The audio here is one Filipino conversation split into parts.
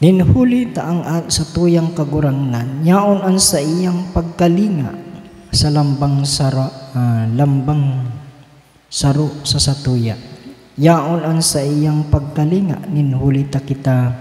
Ninhuli taang at sa tuyang kagurangnan, yaon an sa iyang pagkalinga sa lambang saro sa satuya. Yaon an sa iyang pagkalinga, ninhuli ta kita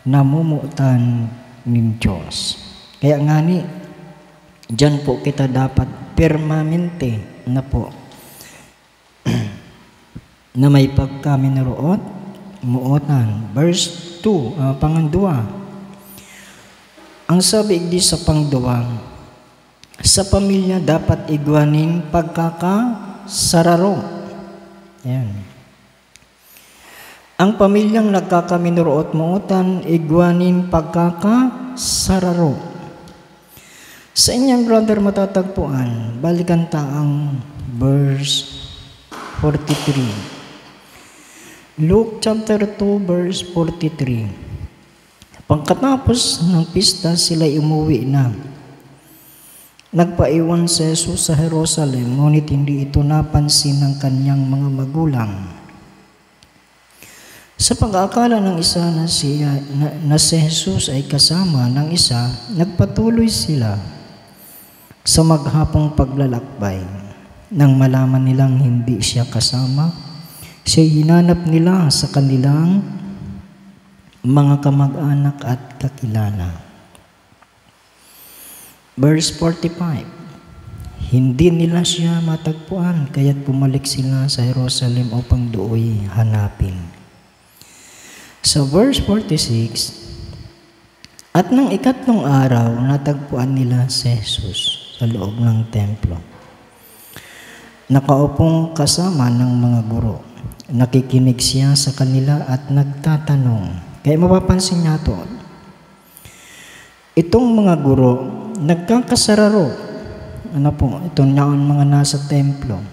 namumutan nin Diyos. Kaya nga ni, dyan po kita dapat permanente na po na may pagkaminroot, muutan. Verse 2, pangandua. Ang sabi di sa pangduwang, sa pamilya dapat igwanin pagkakasararo. Ayan. Ang pamilyang nagkakaminroot, muutan, igwanin pagkakasararo. Sa inyong brother matatagpuan, balikan taang verse 43. Luke chapter 2 verse 43. Pagkatapos ng pista, sila'y umuwi na. Nagpaiwan si Jesus sa Jerusalem, ngunit hindi ito napansin ng kanyang mga magulang. Sa pag-aakala ng isa na si Jesus ay kasama ng isa, nagpatuloy sila sa maghapong paglalakbay. Nang malaman nilang hindi siya kasama, siya hinanap nila sa kanilang mga kamag-anak at kakilala. Verse 45. Hindi nila siya matagpuan, kaya't bumalik sila sa Jerusalem upang dooy hanapin. Sa verse 46, at nang ikatlong araw, natagpuan nila si Jesus sa loob ng templo, nakaupong kasama ng mga guro. Nakikinig siya sa kanila at nagtatanong. Kaya mapapansin niya ito, itong mga guro, nagkakasararo. Ano po, itong naon mga nasa templo.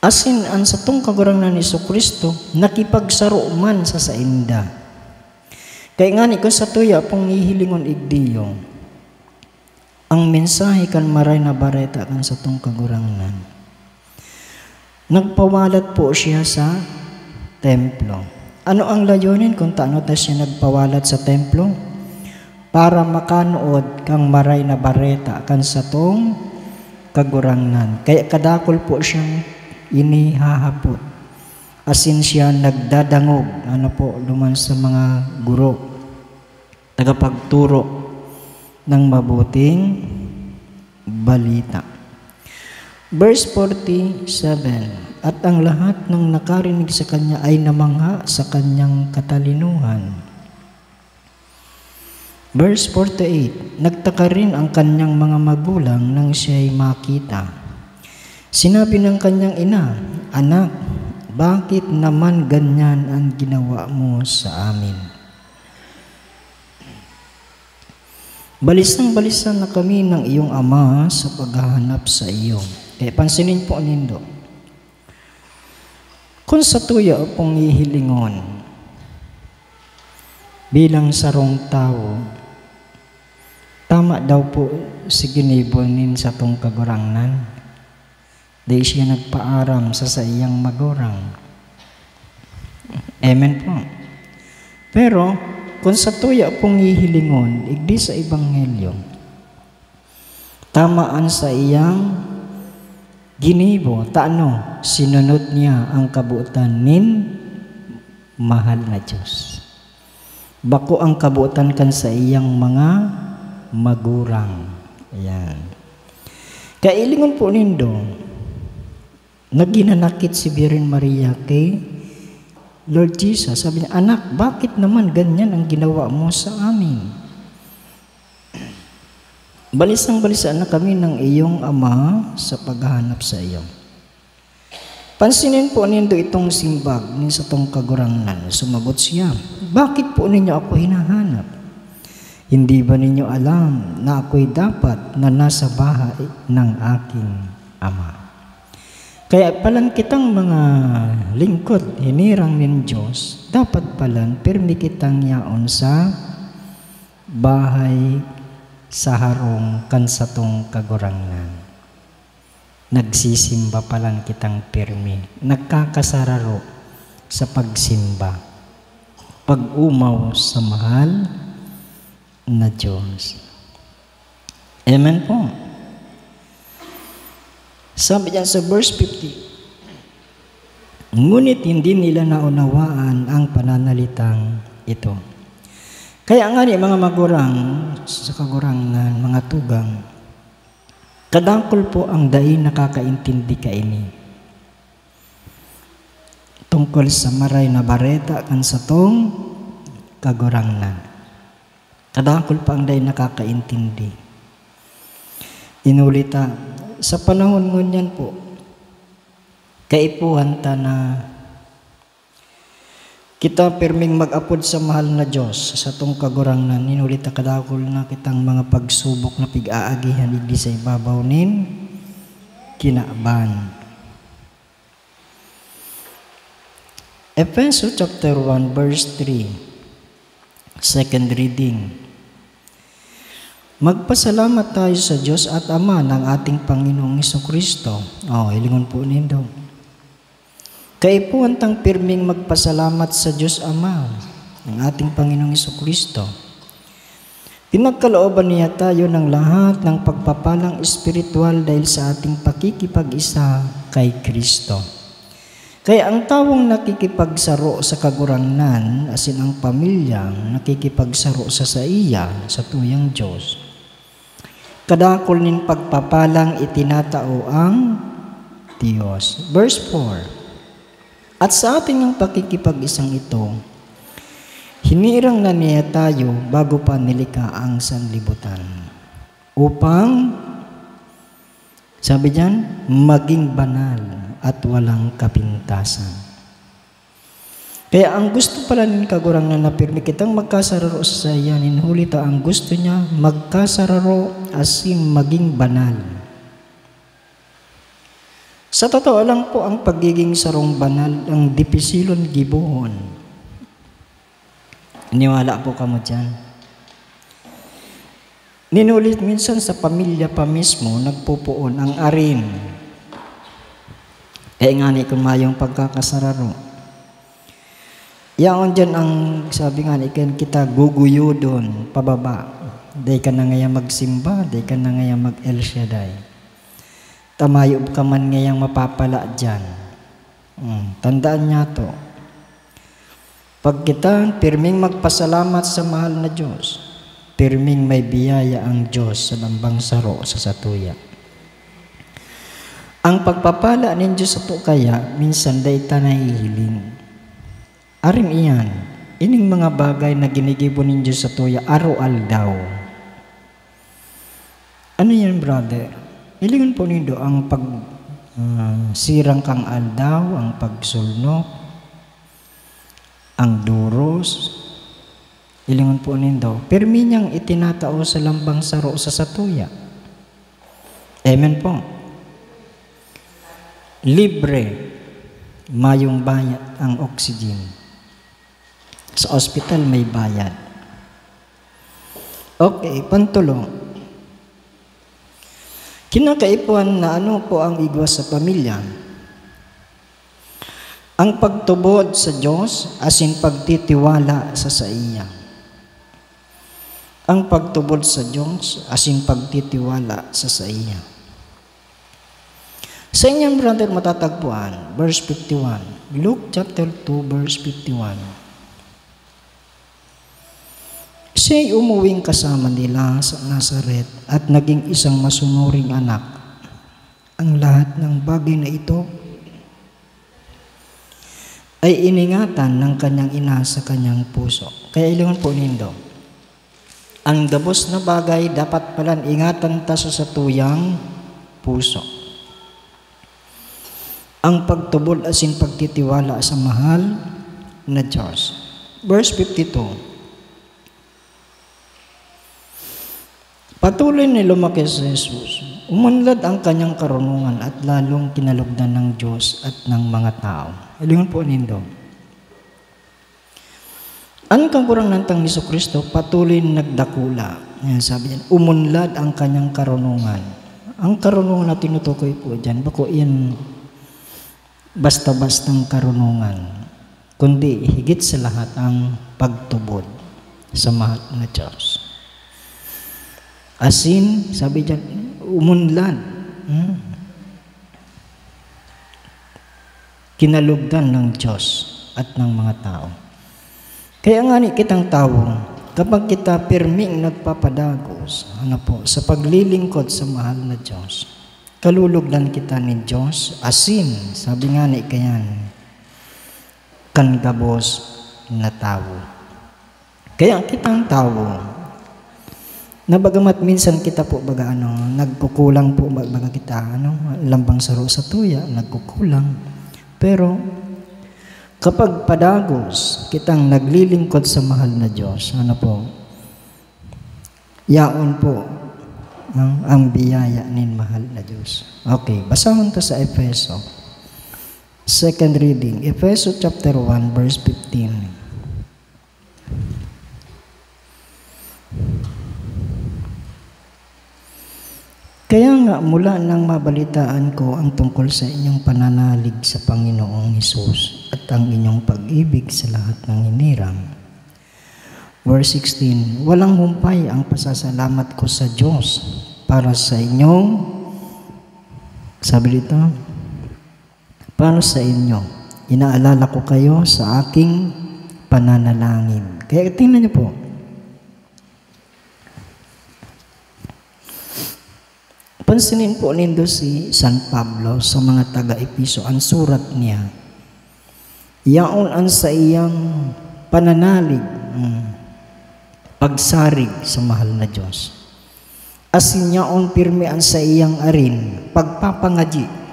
Asin, ang sa tong kagurangnan ni Kristo, nakipagsaro man sa sainda. Kaya nga ni, kung sa tuya, pong ihilingon igdiyo, ang mensahe kan maray na bareta kan sa tong kagurangnan. Nagpawalat po siya sa templo. Ano ang layunin kung taano ta siya nagpawalat sa templo? Para makanood kang maray na bareta kan sa tong kagurangnan. Kaya kadakol po siyang inihahapot. Asin siya nagdadangog, ano po, luman sa mga guro, tagapagturo ng mabuting balita. Verse 47, at ang lahat ng nakarinig sa kanya ay namangha sa kanyang katalinuhan. Verse 48, nagtaka rin ang kanyang mga magulang nang siya'y makita. Sinabi ng kanyang ina, anak, bakit naman ganyan ang ginawa mo sa amin? Balisang-balisan na kami ng iyong ama sa paghahanap sa iyo. Kaya pansinin po nindo, kung sa tuya pong ihilingon bilang sarong tao, tama daw po si ginibonin sa tong kagurangnan. Dahil siya nagpaaram sa iyang magurang. Amen po. Pero, kung sa tuya pong ihilingon, igdi sa ebanghelyo, tamaan sa iyang ginibo, taano, sinunod niya ang kabuutan nin mahal na Diyos. Bako ang kabuutan kan sa iyang mga magurang. Ayan. Kailingon po nindo, naginanakit si Birhen Maria kay Lord Jesus. Sabi niya, anak, bakit naman ganyan ang ginawa mo sa amin? Balisang-balisa na kami ng iyong ama sa paghahanap sa iyo. Pansinin po nindo itong simbag ni sa tong kagurangnan. Sumagot siya, bakit po ninyo ako hinahanap? Hindi ba ninyo alam na ako'y dapat na nasa bahay ng aking ama? Kaya palang kitang mga lingkod, hinirang ng Diyos, dapat palang pirmi kitang yaon sa bahay sa harong kan sa tong kagurangnan. Nagsisimba pa lang kitang pirmi, nagkakasararo sa pagsimba. pag-umaw sa mahal na Diyos. Amen po. Sabi diyan sa verse 50, ngunit hindi nila naunawaan ang pananalitang ito. Kaya nga ni mga magurang sa kagurangan, mga tugang, kadangkol po ang daing nakakaintindi kaini. Tungkol sa maray na bareta kan sa tong kagurangan. Kadangkol pa ang daing nakakaintindi. Inulita, sa panahon ngunyan po, kaipuhan ta na kita perming mag-apod sa mahal na Diyos sa tong kagurangan. Inulita kadakol na kitang mga pagsubok na pig-aagihan igdi sa ibabaw nin kinaaban. Efeso chapter 1 verse 3, second reading. Magpasalamat tayo sa Diyos at Ama ng ating Panginoong Jesucristo. Ilingon po nindo. Kaipuhan tang pirming magpasalamat sa Diyos Ama ng ating Panginoong Jesucristo. Pinagkalooban niya tayo ng lahat ng pagpapalang espiritual dahil sa ating pakikipag-isa kay Kristo. Kaya ang tawong nakikipagsaro sa kagurangan, asin ang pamilyang nakikipagsaro sa iya, sa tuyang Diyos, kadakol nin pagpapalang itinatao ang Diyos. Verse 4, at sa ating ang pakikipag-isang ito, hinirang na niya tayo bago pa nilikha ang sanlibutan, upang, sabi diyan, maging banal at walang kapintasan. Kaya ang gusto pala ng kagurangan na pirmi kitang magkasararo sa iya, ninhulita ang gusto niya magkasararo asin maging banal. Sa totoo lang po ang pagiging sarong banal ang dipisilon gibuhon. Iniwala po kamo dyan. Ninulit minsan sa pamilya pa mismo nagpupuon ang arin. Nga ni kung mayong pagkakasararo. Yaon dyan ang sabi nga ni kita guguyo doon, pababa. Day ka na ngayang magsimba, day ka na ngayang mag-El Shaddai. Tamayob ka man ngayang mapapala dyan. Tandaan niya to. Pag kita pirming magpasalamat sa mahal na Diyos, pirming may biyaya ang Diyos sa lambang saro sa satuya. Ang pagpapala ng Diyos sa to kaya, minsan day ta nahihiling. Aring iyan, ining mga bagay na ginigibon ng Diyos sa tuya, araw-al daw. Ano yan, brother? Ilingon po nindo ang sirang kang aldaw, ang pagsulnok, ang duros. Ilingon po nindo, permi niyang itinatao sa lambang saro sa satuya. Amen po. Libre, mayong bayad ang oxygen. Sa ospital may bayad. Okay, pantulo. Kinakaipuan na ano po ang igwas sa pamilya? Ang pagtubod sa Diyos asin pagtitiwala sa iya. Ang pagtubod sa Diyos asin pagtitiwala sa iya. Sa inyong brother matatagpuan, verse 51. Luke chapter 2, verse 51. Siya'y umuwing kasama nila sa Nazaret at naging isang masunuring anak. Ang lahat ng bagay na ito ay iningatan ng kanyang ina sa kanyang puso. Kaya ilangan po nindo, ang gabos na bagay dapat palan ingatan ta sa satuyang puso. Ang pagtubod asin pagtitiwala sa mahal na Diyos. Verse 52. Patuloy na lumaki sa Jesus. Umunlad ang kanyang karunungan at lalong kinalugdan ng Diyos at ng mga tao. Ilingon po nindo. Ang kangkurang nantang ni Kristo patuloy nagdakula. Yan sabi niyan, umunlad ang kanyang karunungan. Ang karunungan na tinutukoy po dyan, bako yan basta-bastang karunungan. kundi higit sa lahat ang pagtubod sa mahal na Diyos. Asin, sabi diyan, umunlad. Kinalugdan ng Diyos at ng mga tao. Kaya nga ni kitang tao, kapag kita pirming nagpapadagos, sa paglilingkod sa mahal na Diyos, kalulugdan kita ni Diyos, asin, sabi nga ni kayan, kangabos na tao. Kaya kitang tao, na bagamat minsan kita po nagkukulang po baga kita, lambang saro sa tuya, nagkukulang. Pero kapag padagos, kitang naglilingkod sa mahal na Diyos, yaon po ang biyaya nin mahal na Diyos. Okay, basahon to sa Efeso. Second reading, Efeso chapter 1, verse 15. Kaya nga mula nang mabalitaan ko ang tungkol sa inyong pananalig sa Panginoong Hesus at ang inyong pag-ibig sa lahat ng hinirang. Verse 16, walang humpay ang pasasalamat ko sa Diyos para sa inyong, sabi dito, para sa inyo. Inaalala ko kayo sa aking pananalangin. Kaya tingnan niyo po, pansinin po nindo si San Pablo sa mga taga-Episo, ang surat niya. Yaon ang sa iyang pananalig, pagsarig sa mahal na Diyos. Asin yaon pirmi ang sa iyang arin, pagpapangaji.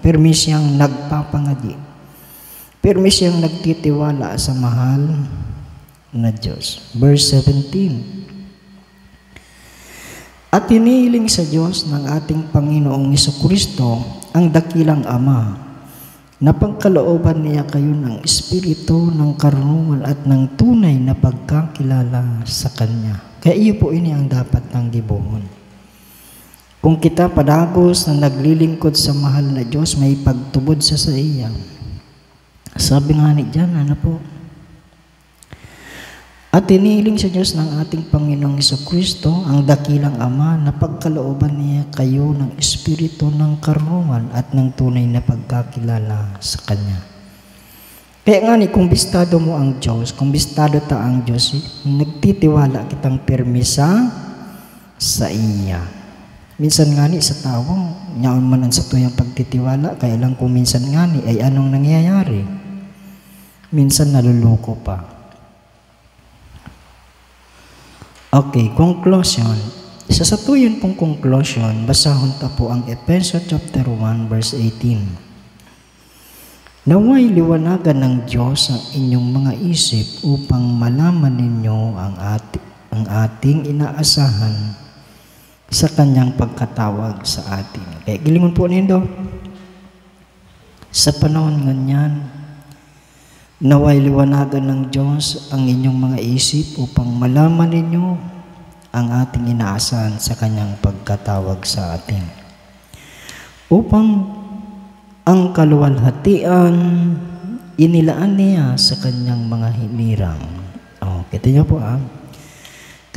Pirmi siyang nagpapangaji. Pirmi siyang nagtitiwala sa mahal na Diyos. Verse 17. At hinihiling sa Diyos ng ating Panginoong Jesucristo, ang dakilang Ama, na pagkalooban niya kayo ng Espiritu, ng karunungan at ng tunay na pagkakilala sa Kanya. Kaya iyo po ini ang dapat ng gibuhon. Kung kita padagos na naglilingkod sa mahal na Diyos, may pagtubod sa iya. Sabi nga ni dyan, at hinihiling sa Diyos ng ating Panginoong Jesucristo, ang dakilang Ama, na pagkalooban niya kayo ng Espiritu, ng karunungan at ng tunay na pagkakilala sa Kanya. Kaya nga ni, kung bistado mo ang Diyos, kung bistado ta ang Diyos, nagtitiwala kitang permisa sa iya. Minsan nga ni sa tao, nyaon man ang sa tuyang pagtitiwala, kaya lang kung minsan nga ni, ay anong nangyayari? Minsan naluloko pa. Okay, conclusion. Isa sa tuyon pong conclusion, basahon ta po ang Efeso chapter 1 verse 18. Naway liwanagan ng Diyos ang inyong mga isip upang malaman ninyo ang ating inaasahan sa Kanyang pagkatawag sa atin. Kaya gilingon po nindo, sa panahon nganyan, naway liwanagan ng Diyos ang inyong mga isip upang malaman ninyo ang ating inaasahan sa Kanyang pagkatawag sa atin. Upang ang kaluwalhatian inilaan niya sa Kanyang mga hinirang. Kita niyo po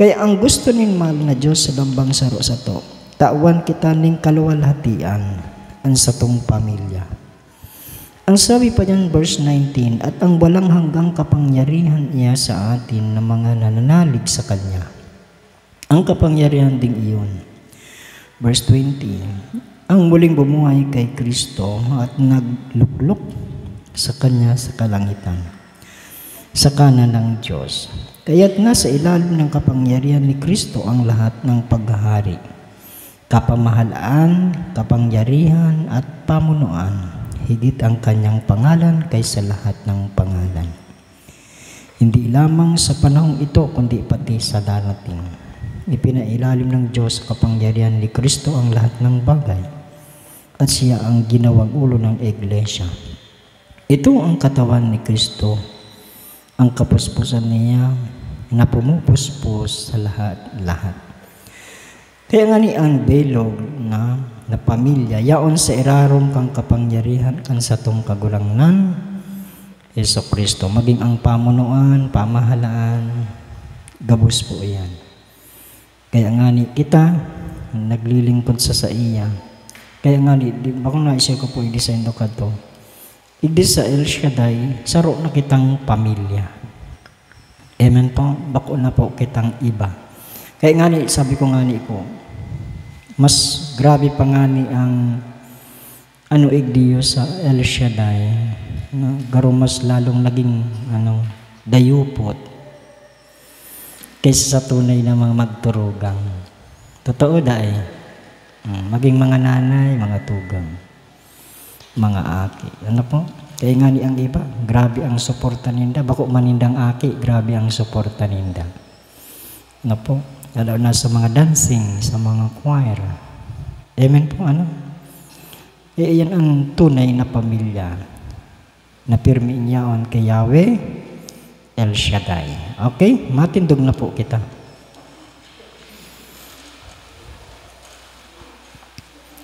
Kaya ang gusto nin mahal na Diyos sa lambang saro sa to, tawan kita ning kaluwalhatian ang satong pamilya. Ang sabi pa niyan, verse 19, at ang walang hanggang kapangyarihan niya sa atin na mga nananalig sa Kanya. Ang kapangyarihan ding iyon. Verse 20, ang muling bumuhay kay Kristo at nagluklok sa Kanya sa kalangitan, sa kanan ng Diyos. Kaya't nasa ilalim ng kapangyarihan ni Kristo ang lahat ng paghahari, kapamahalaan, kapangyarihan at pamunuan, higit ang Kanyang pangalan kaysa lahat ng pangalan. Hindi lamang sa panahong ito, kundi pati sa darating. Ipinailalim ng Diyos sa kapangyarihan ni Kristo ang lahat ng bagay, at siya ang ginawang ulo ng Iglesia. Ito ang katawan ni Kristo, ang kapuspusan niya na pumupuspos sa lahat-lahat. Kaya nga ni ang belog na pamilya, yaon sa irarom kang kapangyarihan kan sa tong kagulangnan, Yeso Kristo. Maging ang pamunuan, pamahalaan, gabos po yan. Kaya nga ni kita, naglilingkod sa iya. Kaya nga ni, bakong naisip ko po i-design do ka to. Igdi sa El Shaddai, saro na kitang pamilya. Amen po, bako na po kitang iba. Kaya nga ni, sabi ko nga ni po, mas grabe pa nga ni ang igdiyo sa El Shaddai, garo mas lalong naging dayupot kaysa sa tunay na mga magturugang. Totoo dahil. Maging mga nanay, mga tugang, mga aki. Ano po? Kaya nga ni ang iba, grabe ang suporta ninda. Bako manindang aki, grabe ang suporta ninda. Ano po? Lalo na sa mga dancing, sa mga choir. Amen po, yan ang tunay na pamilya na pirmi niyaon kay Yahweh El Shaddai. Okay? Matindog na po kita.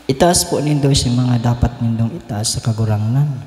Itaas po nindo si mga dapat nindong itaas sa kagurangan.